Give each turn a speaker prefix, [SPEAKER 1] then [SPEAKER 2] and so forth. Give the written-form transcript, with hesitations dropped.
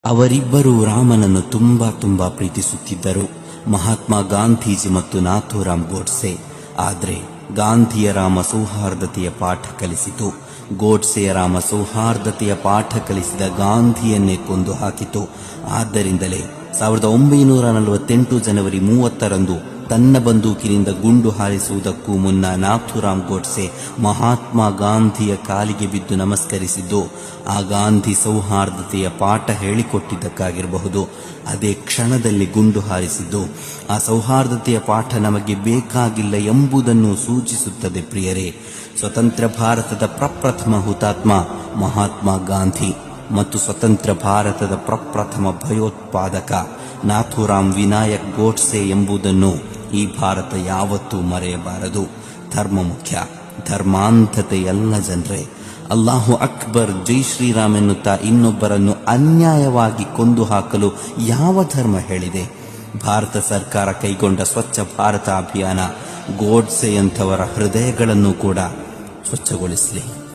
[SPEAKER 1] ಅವರಿಬ್ಬರೂ ರಾಮನನ್ನು ತುಂಬಾ ಪ್ರೀತಿಸುತ್ತಿದ್ದರು, ಮಹಾತ್ಮ ಗಾಂಧೀಜಿ ಮತ್ತು ನಾಥೂರಾಮ್ ಗೋಡ್ಸೆ. ಆದರೆ ಗಾಂಧಿಯ ರಾಮ ಸೌಹಾರ್ದತೆಯ ಪಾಠ ಕಲಿಸಿತು, ಗೋಡ್ಸೆಯ ರಾಮ ಸೌಹಾರ್ದತೆಯ ಪಾಠ ಕಲಿಸಿದ ಗಾಂಧಿಯನ್ನೇ ಕೊಂದು ಹಾಕಿತು. ಆದ್ದರಿಂದಲೇ 1948 ಜನವರಿ 30ರಂದು ತನ್ನ ಬಂದೂಕಿನಿಂದ ಗುಂಡು ಹಾರಿಸುವುದಕ್ಕೂ ಮುನ್ನ ನಾಥೂರಾಮ್ ಗೋಡ್ಸೆ ಮಹಾತ್ಮ ಗಾಂಧಿಯ ಕಾಲಿಗೆ ಬಿದ್ದು ನಮಸ್ಕರಿಸಿದ್ದು ಆ ಗಾಂಧಿ ಸೌಹಾರ್ದತೆಯ ಪಾಠ ಹೇಳಿಕೊಟ್ಟಿದ್ದಕ್ಕಾಗಿರಬಹುದು. ಅದೇ ಕ್ಷಣದಲ್ಲಿ ಗುಂಡು ಹಾರಿಸಿದ್ದು ಆ ಸೌಹಾರ್ದತೆಯ ಪಾಠ ನಮಗೆ ಬೇಕಾಗಿಲ್ಲ ಎಂಬುದನ್ನು ಸೂಚಿಸುತ್ತದೆ. ಪ್ರಿಯರೇ, ಸ್ವತಂತ್ರ ಭಾರತದ ಪ್ರಪ್ರಥಮ ಹುತಾತ್ಮ ಮಹಾತ್ಮ ಗಾಂಧಿ ಮತ್ತು ಸ್ವತಂತ್ರ ಭಾರತದ ಪ್ರಪ್ರಥಮ ಭಯೋತ್ಪಾದಕ ನಾಥೂರಾಮ್ ವಿನಾಯಕ್ ಗೋಡ್ಸೆ ಎಂಬುದನ್ನು ಈ ಭಾರತ ಯಾವತ್ತೂ ಮರೆಯಬಾರದು. ಧರ್ಮ ಮುಖ್ಯ, ಧರ್ಮಾಂಧತೆಯಲ್ಲ ಜನರೇ. ಅಲ್ಲಾಹು ಅಕ್ಬರ್, ಜೈ ಶ್ರೀರಾಮ್ ಎನ್ನುತ್ತಾ ಇನ್ನೊಬ್ಬರನ್ನು ಅನ್ಯಾಯವಾಗಿ ಕೊಂದು ಹಾಕಲು ಯಾವ ಧರ್ಮ ಹೇಳಿದೆ? ಭಾರತ ಸರ್ಕಾರ ಕೈಗೊಂಡ ಸ್ವಚ್ಛ ಭಾರತ ಅಭಿಯಾನ ಗೋಡ್ಸೆಯಂಥವರ ಹೃದಯಗಳನ್ನು ಕೂಡ ಸ್ವಚ್ಛಗೊಳಿಸಲಿ.